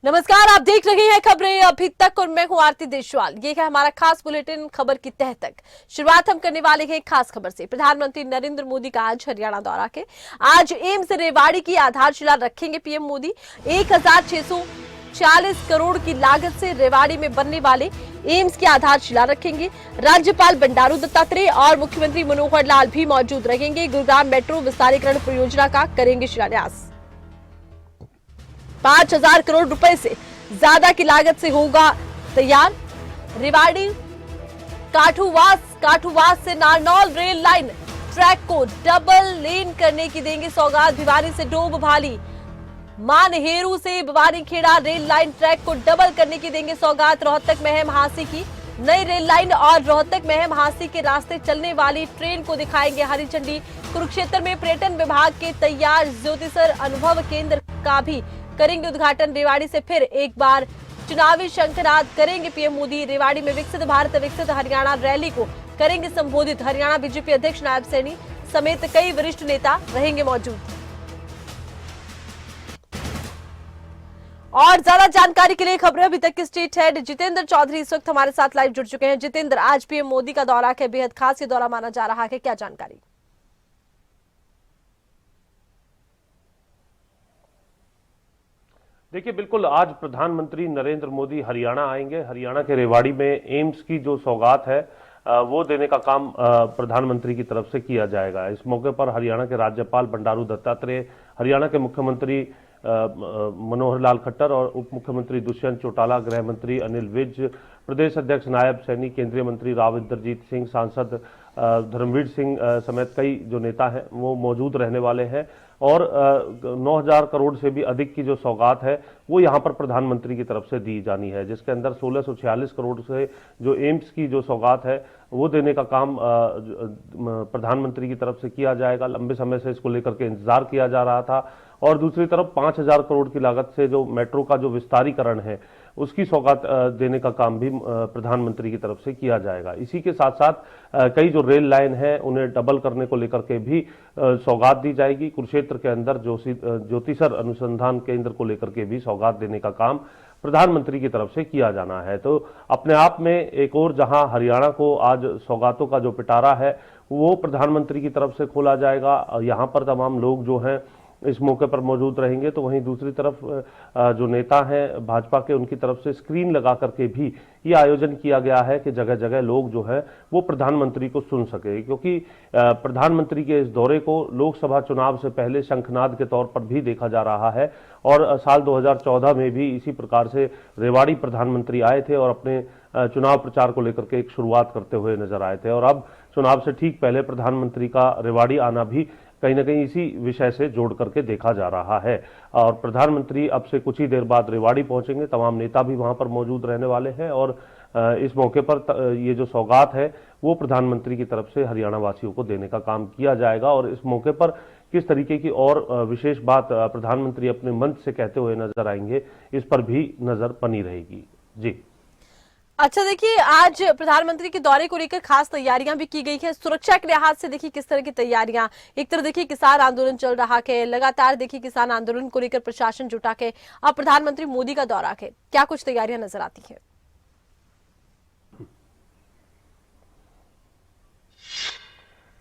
नमस्कार, आप देख रहे हैं खबरें अभी तक और मैं हूं आरती देशवाल। ये है हमारा खास बुलेटिन खबर की तह तक। शुरुआत हम करने वाले हैं खास खबर से। प्रधानमंत्री नरेंद्र मोदी का आज हरियाणा दौरा है। आज एम्स रेवाड़ी की आधारशिला रखेंगे पीएम मोदी। 1640 करोड़ की लागत से रेवाड़ी में बनने वाले एम्स की आधारशिला रखेंगे। राज्यपाल बंडारू दत्तात्रेय और मुख्यमंत्री मनोहर लाल भी मौजूद रहेंगे। गुरुग्राम मेट्रो विस्तारीकरण परियोजना का करेंगे शिलान्यास। 5000 करोड़ रुपए से ज्यादा की लागत से होगा तैयार रेवाड़ी काठूवास से नारनौल रेल लाइन ट्रैक को डबल लेन करने की देंगे सौगात। भिवानी से डोब भाली, मानहेरू से भिवानीखेड़ा रेल लाइन ट्रैक को डबल करने की देंगे सौगात। रोहतक महम हांसी की नई रेल लाइन और रोहतक महम हांसी के रास्ते चलने वाली ट्रेन को दिखाएंगे हरी झंडी। कुरुक्षेत्र में पर्यटन विभाग के तैयार ज्योतिसर अनुभव केंद्र का भी करेंगे उद्घाटन। रेवाड़ी से फिर एक बार चुनावी शंखनाद करेंगे पीएम मोदी। रेवाड़ी में विकसित भारत विकसित हरियाणा रैली को करेंगे संबोधित। हरियाणा बीजेपी अध्यक्ष नायब सैनी समेत कई वरिष्ठ नेता रहेंगे मौजूद। और ज्यादा जानकारी के लिए खबरें अभी तक के स्टेट हेड जितेंद्र चौधरी इस वक्त हमारे साथ लाइव जुड़ चुके हैं। जितेंद्र, आज पीएम मोदी का दौरा है, बेहद खास ये दौरा माना जा रहा है, क्या जानकारी? देखिए, बिल्कुल आज प्रधानमंत्री नरेंद्र मोदी हरियाणा आएंगे। हरियाणा के रेवाड़ी में एम्स की जो सौगात है वो देने का काम प्रधानमंत्री की तरफ से किया जाएगा। इस मौके पर हरियाणा के राज्यपाल बंडारू दत्तात्रेय, हरियाणा के मुख्यमंत्री मनोहर लाल खट्टर और उप मुख्यमंत्री दुष्यंत चौटाला, गृह मंत्री अनिल विज, प्रदेश अध्यक्ष नायब सैनी, केंद्रीय मंत्री राव इंद्रजीत सिंह, सांसद धर्मवीर सिंह समेत कई जो नेता हैं वो मौजूद रहने वाले हैं। और 9000 करोड़ से भी अधिक की जो सौगात है वो यहाँ पर प्रधानमंत्री की तरफ से दी जानी है, जिसके अंदर 1646 करोड़ से जो एम्स की जो सौगात है वो देने का काम प्रधानमंत्री की तरफ से किया जाएगा। लंबे समय से इसको लेकर के इंतजार किया जा रहा था। और दूसरी तरफ 5000 करोड़ की लागत से जो मेट्रो का जो विस्तारीकरण है उसकी सौगात देने का काम भी प्रधानमंत्री की तरफ से किया जाएगा। इसी के साथ साथ कई जो रेल लाइन है उन्हें डबल करने को लेकर के भी सौगात दी जाएगी। कुरुक्षेत्र के अंदर ज्योतिसर अनुसंधान केंद्र को लेकर के भी सौगात देने का काम प्रधानमंत्री की तरफ से किया जाना है। तो अपने आप में एक और जहां हरियाणा को आज सौगातों का जो पिटारा है वो प्रधानमंत्री की तरफ से खोला जाएगा। यहाँ पर तमाम लोग जो हैं इस मौके पर मौजूद रहेंगे, तो वहीं दूसरी तरफ जो नेता हैं भाजपा के, उनकी तरफ से स्क्रीन लगा करके भी ये आयोजन किया गया है कि जगह जगह लोग जो है वो प्रधानमंत्री को सुन सके। क्योंकि प्रधानमंत्री के इस दौरे को लोकसभा चुनाव से पहले शंखनाद के तौर पर भी देखा जा रहा है। और साल 2014 में भी इसी प्रकार से रेवाड़ी प्रधानमंत्री आए थे और अपने चुनाव प्रचार को लेकर के एक शुरुआत करते हुए नजर आए थे। और अब चुनाव से ठीक पहले प्रधानमंत्री का रेवाड़ी आना भी कहीं ना कहीं इसी विषय से जोड़ करके देखा जा रहा है। और प्रधानमंत्री अब से कुछ ही देर बाद रेवाड़ी पहुंचेंगे। तमाम नेता भी वहां पर मौजूद रहने वाले हैं और इस मौके पर ये जो सौगात है वो प्रधानमंत्री की तरफ से हरियाणा वासियों को देने का काम किया जाएगा। और इस मौके पर किस तरीके की और विशेष बात प्रधानमंत्री अपने मंच से कहते हुए नजर आएंगे, इस पर भी नजर बनी रहेगी। जी अच्छा, देखिए आज प्रधानमंत्री के दौरे को लेकर खास तैयारियां भी की गई है। सुरक्षा के लिहाज से देखिए किस तरह की तैयारियां, एक तरफ देखिए किसान आंदोलन चल रहा है, लगातार देखिए किसान आंदोलन को लेकर प्रशासन जुटा है। अब प्रधानमंत्री मोदी का दौरा है, क्या कुछ तैयारियां नजर आती है?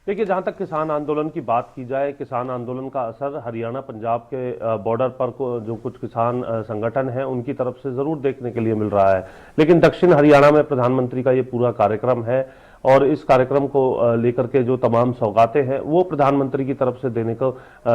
देखिए, जहां तक किसान आंदोलन की बात की जाए, किसान आंदोलन का असर हरियाणा पंजाब के बॉर्डर पर जो कुछ किसान संगठन हैं उनकी तरफ से जरूर देखने के लिए मिल रहा है। लेकिन दक्षिण हरियाणा में प्रधानमंत्री का ये पूरा कार्यक्रम है और इस कार्यक्रम को लेकर के जो तमाम सौगातें हैं वो प्रधानमंत्री की तरफ से देने को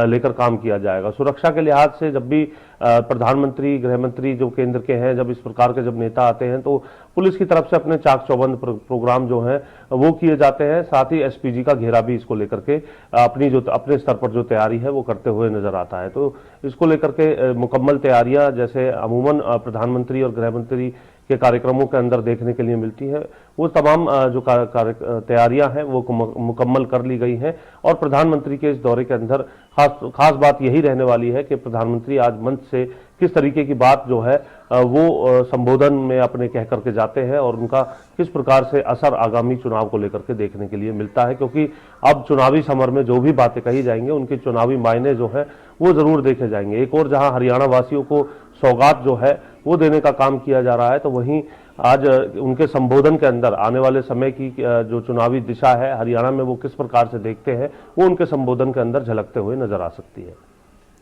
लेकर काम किया जाएगा। सुरक्षा के लिहाज से जब भी प्रधानमंत्री, गृह मंत्री जो केंद्र के हैं, जब इस प्रकार के जब नेता आते हैं तो पुलिस की तरफ से अपने चाक चौबंद प्रोग्राम जो हैं वो किए जाते हैं। साथ ही एसपीजी का घेरा भी इसको लेकर के अपने स्तर पर जो तैयारी है वो करते हुए नजर आता है। तो इसको लेकर के मुकम्मल तैयारियां जैसे अमूमन प्रधानमंत्री और गृह मंत्री के कार्यक्रमों के अंदर देखने के लिए मिलती है, वो तमाम जो तैयारियां हैं वो मुकम्मल कर ली गई हैं। और प्रधानमंत्री के इस दौरे के अंदर खास बात यही रहने वाली है कि प्रधानमंत्री आज मंच से किस तरीके की बात जो है वो संबोधन में अपने कह करके जाते हैं और उनका किस प्रकार से असर आगामी चुनाव को लेकर के देखने के लिए मिलता है। क्योंकि अब चुनावी समर में जो भी बातें कही जाएंगी उनके चुनावी मायने जो है वो जरूर देखे जाएंगे। एक और जहां हरियाणा वासियों को सौगात जो है वो देने का काम किया जा रहा है। तो वहीं आज उनके संबोधन के अंदर आने वाले समय की जो चुनावी दिशा है हरियाणा में वो किस प्रकार से देखते हैं, वो उनके संबोधन के अंदर झलकते हुए नजर आ सकती है।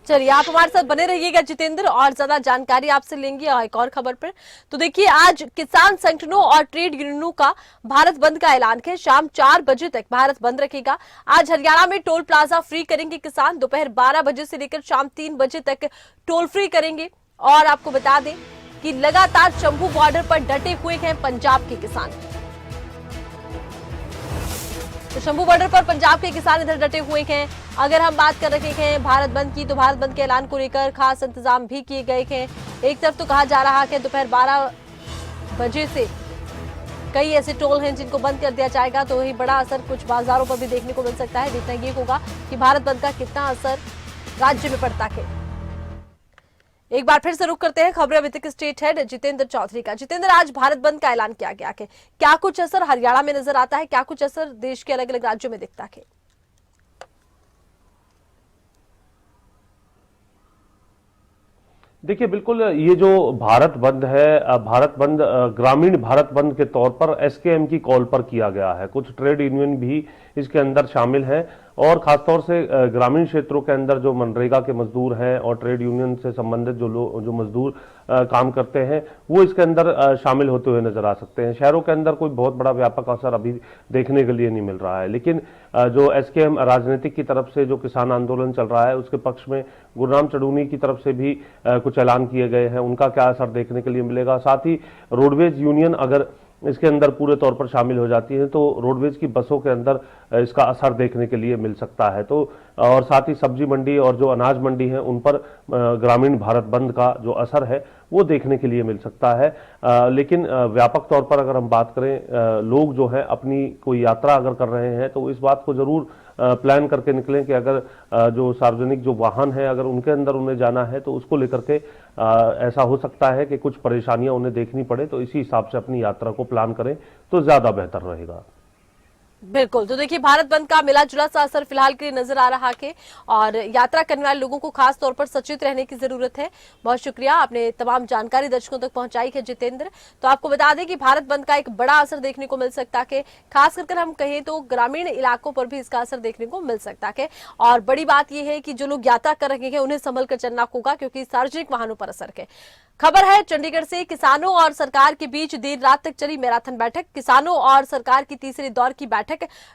चलिए, आप हमारे साथ बने रहिएगा जितेंद्र, और ज्यादा जानकारी आपसे लेंगे और एक और खबर पर। तो देखिए, आज किसान संगठनों और ट्रेड यूनियनों का भारत बंद का ऐलान है। शाम 4 बजे तक भारत बंद रखेगा। आज हरियाणा में टोल प्लाजा फ्री करेंगे किसान। दोपहर 12 बजे से लेकर शाम 3 बजे तक टोल फ्री करेंगे। और आपको बता दें कि लगातार शंभू बॉर्डर पर डटे हुए हैं पंजाब के किसान। तो शंभू बॉर्डर पर पंजाब के किसान इधर डटे हुए हैं। अगर हम बात कर रहे हैं भारत बंद की, तो भारत बंद के ऐलान को लेकर खास इंतजाम भी किए गए हैं। एक तरफ तो कहा जा रहा है कि दोपहर 12 बजे से कई ऐसे टोल हैं जिनको बंद कर दिया जाएगा, तो वही बड़ा असर कुछ बाजारों पर भी देखने को मिल सकता है। देखना ये होगा कि भारत बंद का कितना असर राज्य में पड़ता है। एक बार फिर से रुक करते हैं खबरें अभी तक स्टेट हेड जितेंद्र चौधरी का। जितेंद्र, आज भारत बंद का ऐलान किया गया है, क्या कुछ असर हरियाणा में नजर आता है, क्या कुछ असर देश के अलग अलग राज्यों में दिखता है? देखिए, बिल्कुल ये जो भारत बंद है, भारत बंद ग्रामीण भारत बंद के तौर पर एसकेएम की कॉल पर किया गया है। कुछ ट्रेड यूनियन भी इसके अंदर शामिल हैं और खासतौर से ग्रामीण क्षेत्रों के अंदर जो मनरेगा के मजदूर हैं और ट्रेड यूनियन से संबंधित जो मजदूर काम करते हैं वो इसके अंदर शामिल होते हुए नजर आ सकते हैं। शहरों के अंदर कोई बहुत बड़ा व्यापक असर अभी देखने के लिए नहीं मिल रहा है, लेकिन जो एसकेएम राजनीतिक की तरफ से जो किसान आंदोलन चल रहा है उसके पक्ष में गुरनाम चढ़ूनी की तरफ से भी कुछ ऐलान किए गए हैं। उनका क्या असर देखने के लिए मिलेगा। साथ ही रोडवेज यूनियन अगर इसके अंदर पूरे तौर पर शामिल हो जाती है तो रोडवेज की बसों के अंदर इसका असर देखने के लिए मिल सकता है। तो और साथ ही सब्जी मंडी और जो अनाज मंडी है उन पर ग्रामीण भारत बंद का जो असर है वो देखने के लिए मिल सकता है। लेकिन व्यापक तौर पर अगर हम बात करें, लोग जो है अपनी कोई यात्रा अगर कर रहे हैं तो इस बात को जरूर प्लान करके निकलें कि अगर जो सार्वजनिक जो वाहन है अगर उनके अंदर उन्हें जाना है तो उसको लेकर के ऐसा हो सकता है कि कुछ परेशानियां उन्हें देखनी पड़े, तो इसी हिसाब से अपनी यात्रा को प्लान करें तो ज्यादा बेहतर रहेगा। बिल्कुल, तो देखिए, भारत बंद का मिला जुला सा असर फिलहाल के लिए नजर आ रहा है और यात्रा करने वाले लोगों को खास तौर पर सचेत रहने की जरूरत है। बहुत शुक्रिया, आपने तमाम जानकारी दर्शकों तक पहुंचाई है जितेंद्र। तो आपको बता दें कि भारत बंद का एक बड़ा असर देखने को मिल सकता है, खास करके हम कहें तो ग्रामीण इलाकों पर भी इसका असर देखने को मिल सकता है। और बड़ी बात यह है कि जो लोग यात्रा कर रहे हैं उन्हें संभल कर चलना होगा, क्योंकि सार्वजनिक वाहनों पर असर है। खबर है चंडीगढ़ से, किसानों और सरकार के बीच देर रात तक चली मैराथन बैठक। किसानों और सरकार की तीसरे दौर की बैठक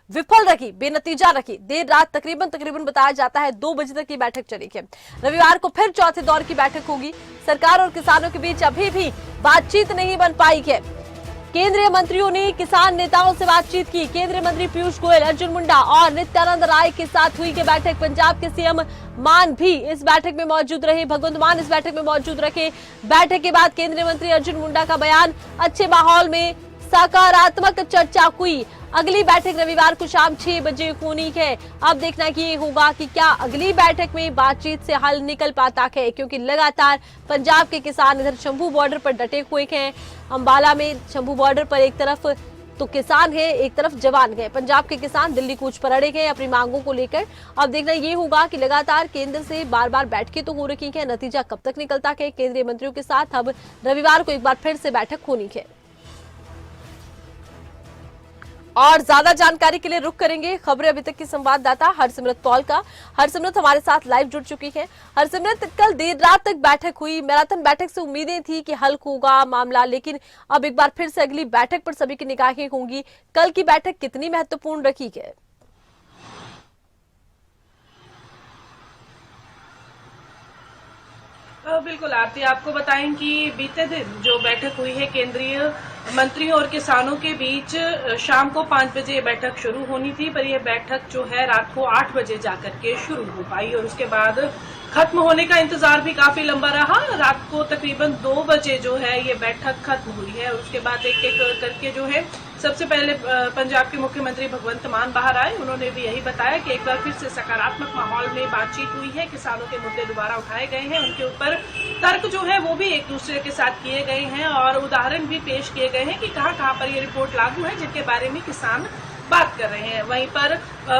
विफल रही, बेनतीजा रही। देर रात तकरीबन बताया जाता है 2 बजे तक की बैठक चली है। रविवार को फिर चौथे दौर की बैठक होगी। सरकार और किसानों के बीच अभी भी बातचीत नहीं बन पाई है। केंद्रीय मंत्रियों ने किसान नेताओं से बातचीत की। केंद्रीय मंत्री पीयूष गोयल, अर्जुन मुंडा और नित्यानंद राय के साथ हुई के बैठक। पंजाब के सीएम मान भी इस बैठक में मौजूद रहे, भगवंत मान इस बैठक में मौजूद रखे। बैठक के बाद केंद्रीय मंत्री अर्जुन मुंडा का बयान, अच्छे माहौल में सकारात्मक चर्चा हुई। अगली बैठक रविवार को शाम 6 बजे होनी है। अब देखना ये होगा कि क्या अगली बैठक में बातचीत से हल निकल पाता है, क्योंकि लगातार पंजाब के किसान इधर शंभू बॉर्डर पर डटे हुए हैं। अंबाला में शंभू बॉर्डर पर एक तरफ तो किसान है, एक तरफ जवान है। पंजाब के किसान दिल्ली कूच पर अड़े गए अपनी मांगों को लेकर। अब देखना ये होगा कि लगातार केंद्र से बार बार बैठकें तो हो रही है, नतीजा कब तक निकलता है केंद्रीय मंत्रियों के साथ। अब रविवार को एक बार फिर से बैठक होनी है। और ज्यादा जानकारी के लिए रुक करेंगे खबरें अभी तक की संवाददाता हरसिमरत पॉल का। हरसिमरत हमारे साथ लाइव जुड़ चुकी है। हरसिमरत, कल देर रात तक बैठक हुई, मैराथन बैठक से उम्मीदें थी कि हल होगा मामला, लेकिन अब एक बार फिर से अगली बैठक पर सभी की निगाहें होंगी। कल की बैठक कितनी महत्वपूर्ण रखी है? बिल्कुल आरती, आपको बताएं कि बीते दिन जो बैठक हुई है केंद्रीय मंत्रियों और किसानों के बीच, शाम को 5 बजे ये बैठक शुरू होनी थी, पर यह बैठक जो है रात को 8 बजे जाकर के शुरू हो पाई और उसके बाद खत्म होने का इंतजार भी काफी लंबा रहा। रात को तकरीबन 2 बजे जो है ये बैठक खत्म हुई है और उसके बाद एक एक करके जो है सबसे पहले पंजाब के मुख्यमंत्री भगवंत मान बाहर आए। उन्होंने भी यही बताया कि एक बार फिर से सकारात्मक माहौल में बातचीत हुई है, किसानों के मुद्दे दोबारा उठाए गए हैं, उनके ऊपर तर्क जो है वो भी एक दूसरे के साथ किए गए हैं और उदाहरण भी पेश किए गए हैं कि कहां कहां पर ये रिपोर्ट लागू है, जिनके बारे में किसान बात कर रहे हैं। वहीं पर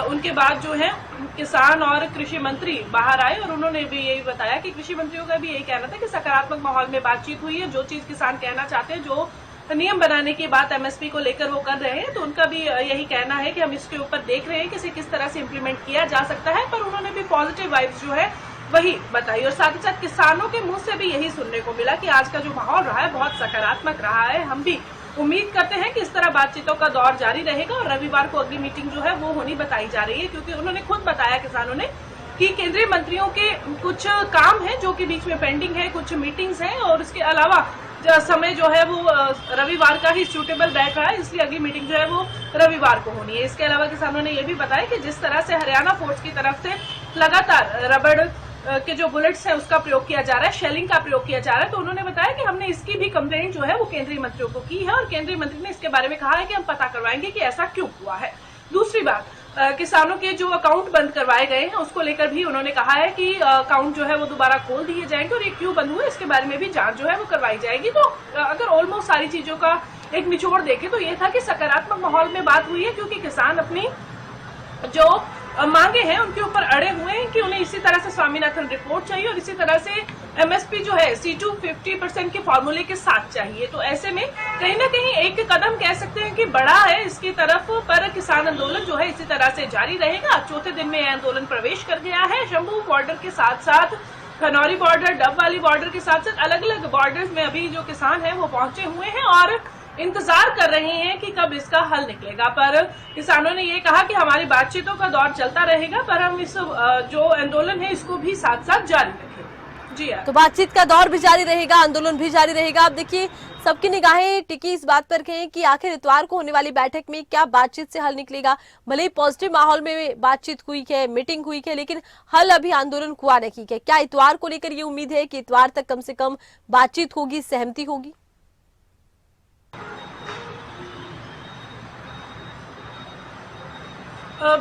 उनके बाद जो है किसान और कृषि मंत्री बाहर आए और उन्होंने भी यही बताया कि कृषि मंत्रियों का भी यही कहना था कि सकारात्मक माहौल में बातचीत हुई है। जो चीज किसान कहना चाहते हैं, जो नियम बनाने की बात एमएसपी को लेकर वो कर रहे हैं, तो उनका भी यही कहना है कि हम इसके ऊपर देख रहे हैं कि इसे किस तरह से इम्प्लीमेंट किया जा सकता है। पर उन्होंने भी पॉजिटिव वाइब्स जो है वही बताई और साथ ही साथ किसानों के मुंह से भी यही सुनने को मिला कि आज का जो माहौल रहा है बहुत सकारात्मक रहा है। हम भी उम्मीद करते हैं कि इस तरह बातचीतों का दौर जारी रहेगा और रविवार को अगली मीटिंग जो है वो होनी बताई जा रही है, क्योंकि उन्होंने खुद बताया किसानों ने कि केंद्रीय मंत्रियों के कुछ काम है जो कि बीच में पेंडिंग है, कुछ मीटिंग्स हैं और इसके अलावा समय जो है वो रविवार का ही सूटेबल बैठ रहा है, इसलिए अगली मीटिंग जो है वो रविवार को होनी है। इसके अलावा किसानों ने ये भी बताया कि जिस तरह से हरियाणा फोर्स की तरफ से लगातार रबड़ के जो बुलेट्स है उसका प्रयोग किया जा रहा है, शेलिंग का प्रयोग किया जा रहा है, तो उन्होंने बताया कि हमने इसकी भी कंप्लेंट जो है वो केंद्रीय मंत्रियों को की है और केंद्रीय मंत्री ने इसके बारे में कहा है कि हम पता करवाएंगे कि ऐसा क्यों हुआ है। दूसरी बात, किसानों के जो अकाउंट बंद करवाए गए हैं उसको लेकर भी उन्होंने कहा है कि अकाउंट जो है वो दोबारा खोल दिए जाएंगे और ये क्यों बंद हुए इसके बारे में भी जांच जो है वो करवाई जाएगी। तो अगर ऑलमोस्ट सारी चीजों का एक निचोड़ देखें तो ये था कि सकारात्मक माहौल में बात हुई है, क्योंकि किसान अपनी जो मांगे हैं उनके ऊपर अड़े हुए हैं कि उन्हें इसी तरह से स्वामीनाथन रिपोर्ट चाहिए और इसी तरह से एमएसपी जो है C2 50% के फॉर्मूले के साथ चाहिए। तो ऐसे में कहीं ना कहीं एक कदम कह सकते हैं कि बड़ा है इसकी तरफ, पर किसान आंदोलन जो है इसी तरह से जारी रहेगा। चौथे दिन में यह आंदोलन प्रवेश कर गया है। शंभू बॉर्डर के साथ साथ खनौरी बॉर्डर, डब वाली बॉर्डर के साथ साथ अलग अलग बॉर्डर्स में अभी जो किसान है वो पहुंचे हुए हैं और इंतजार कर रहे हैं कि कब इसका हल निकलेगा। पर किसानों ने ये कहा कि हमारी बातचीतों का दौर चलता रहेगा, पर हम इस जो आंदोलन है इसको भी साथ साथ जारी रखेंगे। जी हाँ, तो बातचीत का दौर भी जारी रहेगा, आंदोलन भी जारी रहेगा। अब देखिए सबकी निगाहें टिकी इस बात पर हैं कि आखिर इतवार को होने वाली बैठक में क्या बातचीत से हल निकलेगा। भले ही पॉजिटिव माहौल में बातचीत हुई है, मीटिंग हुई है, लेकिन हल अभी आंदोलन हुआ नहीं है। क्या इतवार को लेकर ये उम्मीद है कि इतवार तक कम से कम बातचीत होगी, सहमति होगी?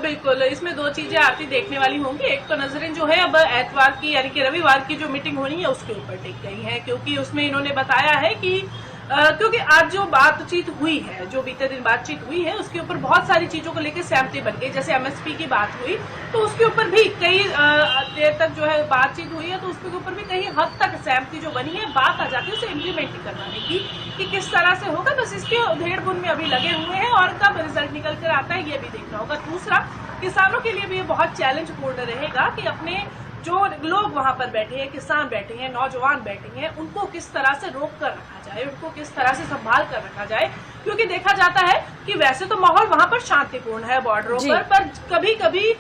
बिल्कुल, इसमें दो चीजें आती देखने वाली होंगी। एक तो नजरें जो है अब एतवार की यानी कि रविवार की जो मीटिंग होनी है उसके ऊपर टिक गई है, क्योंकि उसमें इन्होंने बताया है कि क्योंकि आज जो बातचीत हुई है, जो बीते दिन बातचीत हुई है, उसके ऊपर बहुत सारी चीजों को लेकर सहमति बन गई। जैसे एमएसपी की बात हुई तो उसके ऊपर भी कई देर तक जो है बातचीत हुई है, तो उसके ऊपर भी कई हद तक सहमति जो बनी है, बात आ जाती है उसे इम्प्लीमेंट करवाने की कि किस तरह से होगा। बस इसके उधेड़ बुन में अभी लगे हुए हैं और कब रिजल्ट निकल कर आता है ये भी देखना होगा। दूसरा, किसानों के लिए भी ये बहुत चैलेंज पूर्ण रहेगा कि अपने जो लोग वहां पर बैठे हैं, किसान बैठे हैं, नौजवान बैठे हैं, उनको किस तरह से रोक कर रखा जाए, उनको किस तरह से संभाल कर रखा जाए। क्योंकि देखा जाता है कि वैसे तो माहौल वहां पर शांतिपूर्ण है बॉर्डरों पर कभी कभी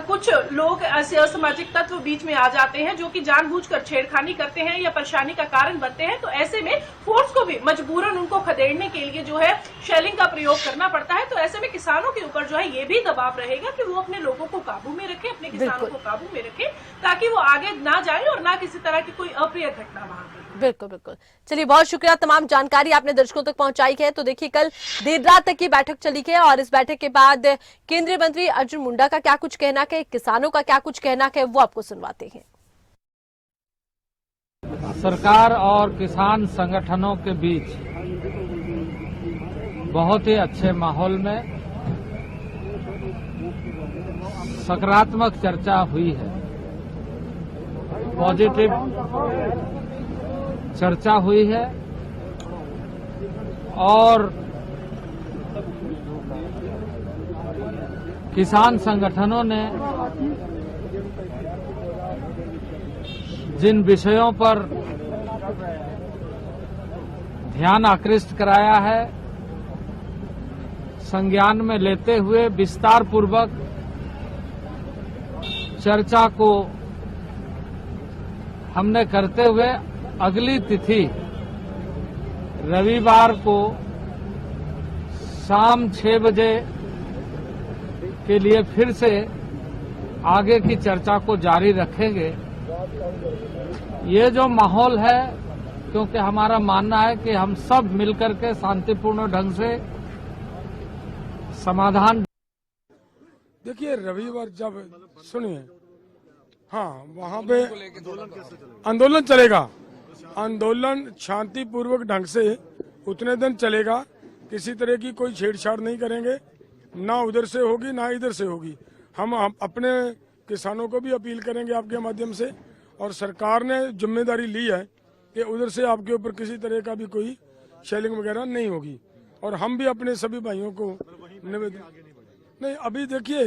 कुछ लोग ऐसे असामाजिक तत्व बीच में आ जाते हैं जो कि जानबूझकर छेड़खानी करते हैं या परेशानी का कारण बनते हैं। तो ऐसे में फोर्स को भी मजबूरन उनको खदेड़ने के लिए जो है शेलिंग का प्रयोग करना पड़ता है। तो ऐसे में किसानों के ऊपर जो है ये भी दबाव रहेगा कि वो अपने लोगों को काबू में रखे, अपने किसानों को काबू में रखे, ताकि वो आगे ना जाए और ना किसी तरह की कोई अप्रिय घटना वहां पर। बिल्कुल बिल्कुल, चलिए बहुत शुक्रिया, तमाम जानकारी आपने दर्शकों तक पहुंचाई है। तो देखिए कल देर रात तक की बैठक चली है और इस बैठक के बाद केंद्रीय मंत्री अर्जुन मुंडा का क्या कुछ कहना है, किसानों का क्या कुछ कहना है, वो आपको सुनवाते हैं। सरकार और किसान संगठनों के बीच बहुत ही अच्छे माहौल में सकारात्मक चर्चा हुई है, पॉजिटिव चर्चा हुई है और किसान संगठनों ने जिन विषयों पर ध्यान आकृष्ट कराया है, संज्ञान में लेते हुए विस्तार पूर्वक चर्चा को हमने करते हुए अगली तिथि रविवार को शाम 6 बजे के लिए फिर से आगे की चर्चा को जारी रखेंगे। ये जो माहौल है, क्योंकि हमारा मानना है कि हम सब मिलकर के शांतिपूर्ण ढंग से समाधान। देखिए रविवार जब सुनिए, हाँ वहाँ पे आंदोलन चलेगा, आंदोलन शांतिपूर्वक ढंग से उतने दिन चलेगा, किसी तरह की कोई छेड़छाड़ नहीं करेंगे ना उधर से होगी ना इधर से होगी। हम अपने किसानों को भी अपील करेंगे आपके माध्यम से, और सरकार ने जिम्मेदारी ली है कि उधर से आपके ऊपर किसी तरह का भी कोई शेलिंग वगैरह नहीं होगी। और हम भी अपने सभी भाइयों को निवेदन, नहीं अभी देखिए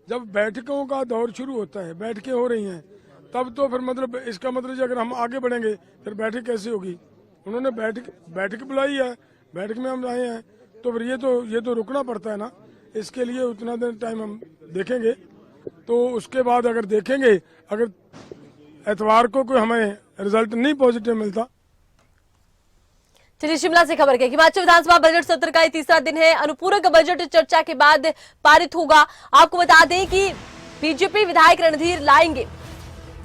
जब बैठकों का दौर शुरू होता है, बैठकें हो रही हैं, तब तो फिर मतलब इसका मतलब अगर हम आगे बढ़ेंगे फिर बैठक कैसे होगी। उन्होंने बैठक बुलाई है, बैठक में हम आए हैं, तो फिर ये तो रुकना पड़ता है ना। इसके लिए उतना देर टाइम हम देखेंगे, तो उसके बाद अगर देखेंगे, अगर एतवार को कोई हमें रिजल्ट नहीं पॉजिटिव मिलता। चलिए शिमला से खबर के हिमाचल विधानसभा बजट सत्र का ये तीसरा दिन है। अनुपूरक बजट चर्चा के बाद पारित होगा। आपको बता दें कि बीजेपी विधायक रणधीर लाएंगे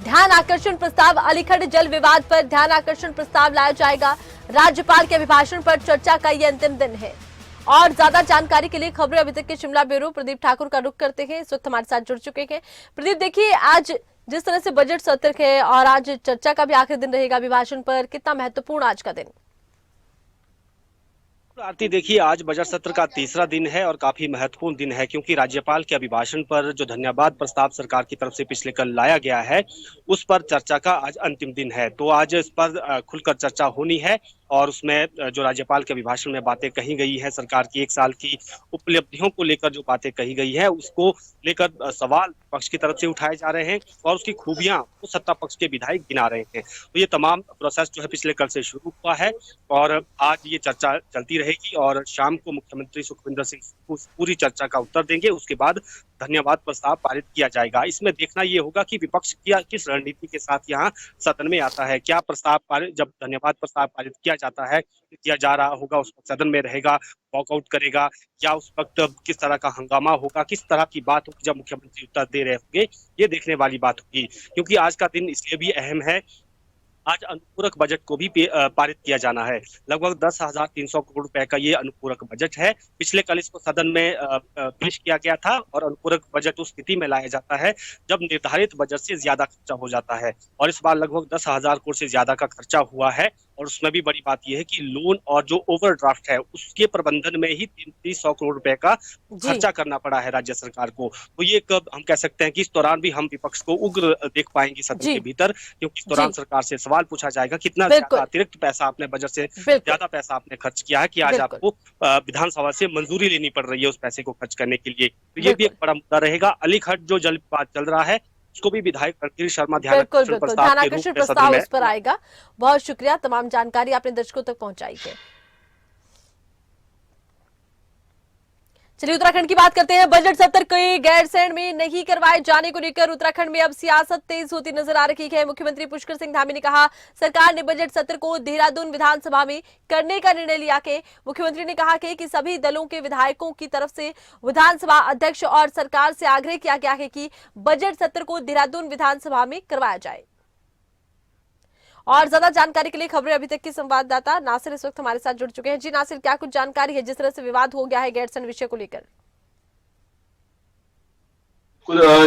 ध्यान आकर्षण प्रस्ताव। अलीखड़ जल विवाद पर ध्यान आकर्षण प्रस्ताव लाया जाएगा। राज्यपाल के अभिभाषण पर चर्चा का ये अंतिम दिन है। और ज्यादा जानकारी के लिए खबरें अभी तक के शिमला ब्यूरो प्रदीप ठाकुर का रुख करते हैं, इस वक्त हमारे साथ जुड़ चुके हैं। प्रदीप, देखिए आज जिस तरह से बजट सत्र है और आज चर्चा का भी आखिरी दिन रहेगा अभिभाषण पर, कितना महत्वपूर्ण आज का दिन? आरती, देखिए आज बजट सत्र का तीसरा दिन है और काफी महत्वपूर्ण दिन है, क्योंकि राज्यपाल के अभिभाषण पर जो धन्यवाद प्रस्ताव सरकार की तरफ से पिछले कल लाया गया है, उस पर चर्चा का आज अंतिम दिन है। तो आज इस पर खुलकर चर्चा होनी है और उसमें जो राज्यपाल के अभिभाषण में बातें कही गई है, सरकार की एक साल की उपलब्धियों को लेकर जो बातें कही गई है, उसको लेकर सवाल पक्ष की तरफ से उठाए जा रहे हैं और उसकी खूबियां वो सत्ता पक्ष के विधायक गिना रहे हैं। तो ये तमाम प्रोसेस जो है पिछले कल से शुरू हुआ है और आज ये चर्चा चलती रहेगी और शाम को मुख्यमंत्री सुखविंदर सिंह पूरी चर्चा का उत्तर देंगे। उसके बाद धन्यवाद प्रस्ताव पारित किया जाएगा। इसमें देखना ये होगा कि विपक्ष किस रणनीति के साथ यहाँ सदन में आता है। क्या प्रस्ताव पारित, जब धन्यवाद प्रस्ताव पारित किया जाता है, किया जा रहा होगा, उस वक्त सदन में रहेगा, वॉकआउट करेगा, या उस वक्त किस तरह का हंगामा होगा, किस तरह की बात होगी जब मुख्यमंत्री उत्तर दे रहे होंगे, ये देखने वाली बात होगी। क्योंकि आज का दिन इसलिए भी अहम है, आज अनुपूरक बजट को भी पारित किया जाना है। लगभग 10,300 करोड़ रुपए का ये अनुपूरक बजट है। पिछले कल इसको सदन में पेश किया गया था और अनुपूरक बजट उस स्थिति में लाया जाता है जब निर्धारित बजट से ज्यादा खर्चा हो जाता है, और इस बार लगभग 10,000 करोड़ से ज्यादा का खर्चा हुआ है। और उसमें भी बड़ी बात यह है कि लोन और जो ओवरड्राफ्ट है उसके प्रबंधन में ही 300 करोड़ रुपए का खर्चा करना पड़ा है राज्य सरकार को। तो ये हम कह सकते हैं कि इस दौरान भी हम विपक्ष को उग्र देख पाएंगे सदन के भीतर, क्योंकि इस दौरान सरकार से सवाल पूछा जाएगा कितना ज्यादा अतिरिक्त पैसा आपने बजट से ज्यादा पैसा आपने खर्च किया है कि आज आपको विधानसभा से मंजूरी लेनी पड़ रही है उस पैसे को खर्च करने के लिए। तो ये भी एक बड़ा मुद्दा रहेगा। अलीखड़ जो जल विवाद चल रहा है उसको भी विधायक रणधीर शर्मा ध्यान आकर्षण प्रस्ताव उस पर आएगा। बहुत शुक्रिया, तमाम जानकारी आपने दर्शकों तक पहुंचाई है। चलिए उत्तराखंड की बात करते हैं। बजट सत्र के गैरसैंण में नहीं करवाए जाने को लेकर उत्तराखंड में अब सियासत तेज होती नजर आ रही है। मुख्यमंत्री पुष्कर सिंह धामी ने कहा सरकार ने बजट सत्र को देहरादून विधानसभा में करने का निर्णय लिया है। मुख्यमंत्री ने कहा कि सभी दलों के विधायकों की तरफ से विधानसभा अध्यक्ष और सरकार से आग्रह किया गया है कि बजट सत्र को देहरादून विधानसभा में करवाया जाए। और ज्यादा जानकारी के लिए खबरें अभी तक के संवाददाता नासिर इस वक्त हमारे साथ जुड़ चुके हैं। जी नासिर, क्या कुछ जानकारी है जिस तरह से विवाद हो गया है गैरसैंण विषय को लेकर?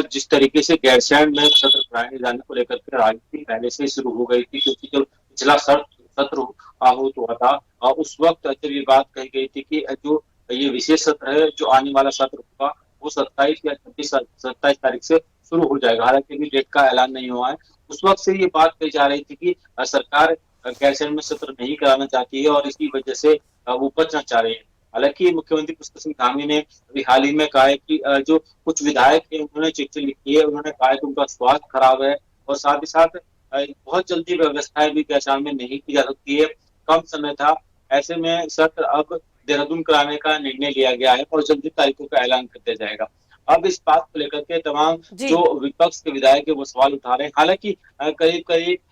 जिस तरीके से गैरसैंण में सत्र कराए जाने को लेकर के राजनीति पहले से शुरू हो गई थी, क्योंकि जब पिछला सत्र आहूत हुआ था उस वक्त जब ये बात कही गई थी कि जो ये विशेष सत्र है जो आने वाला सत्र होगा वो 27 या 27 तारीख से शुरू हो जाएगा। हालांकि अभी डेट का ऐलान नहीं हुआ है। उस वक्त से ये बात कही जा रही थी कि सरकार गैरसैंण में सत्र नहीं कराना चाहती है और इसी वजह से वो बचना चाह रही है। हालांकि मुख्यमंत्री पुष्कर सिंह धामी ने अभी हाल ही में कहा है कि जो कुछ विधायक हैं उन्होंने चिट्ठी लिखी है, उन्होंने कहा है कि उनका स्वास्थ्य खराब है और साथ ही साथ बहुत जल्दी व्यवस्थाएं भी गैरसैंण में नहीं की जा सकती है, कम समय था। ऐसे में सत्र अब देहरादून कराने का निर्णय लिया गया है और जल्दी तारीखों का ऐलान कर दिया जाएगा। अब इस बात को लेकर के तमाम जो विपक्ष के विधायक है वो सवाल उठा रहे हैं। हालांकि करीब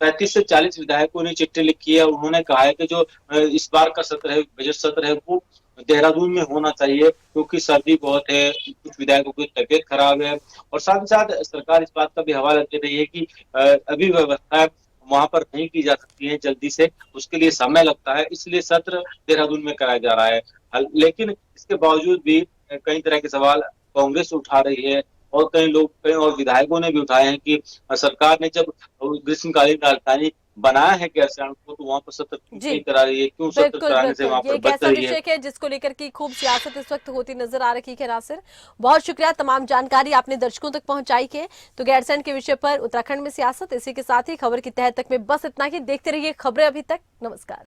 35 से 40 विधायकों ने चिट्ठी लिखी है। उन्होंने कहा है कि जो इस बार का सत्र है, बजट सत्र है, वो देहरादून में होना चाहिए क्योंकि सर्दी बहुत है, कुछ विधायकों की तबीयत खराब है और साथ ही साथ सरकार इस बात का भी हवाला दे रही है कि अभी व्यवस्था वहां पर नहीं की जा सकती है जल्दी से, उसके लिए समय लगता है, इसलिए सत्र देहरादून में कराया जा रहा है। लेकिन इसके बावजूद भी कई तरह के सवाल कांग्रेस उठा रही है और कई और विधायकों ने भी उठाए हैं कि सरकार ने जब ग्रीष्मकालीन राजधानी बनाया है गैरसैंण को, तो वहाँ पर सत्र क्यों जी। नहीं करा रही है, क्यों सत्र बिल्कुल कराने से वहाँ बिल्कुल, ये पर एक बच ऐसा रही है। विषय है जिसको लेकर की खूब सियासत इस वक्त होती नजर आ रही है। नासिर, बहुत शुक्रिया, तमाम जानकारी आपने दर्शकों तक पहुंचाई है। तो गैरसैंण के विषय पर उत्तराखंड में सियासत, इसी के साथ ही खबर की तह तक में बस इतना ही। देखते रहिए खबरें अभी तक। नमस्कार।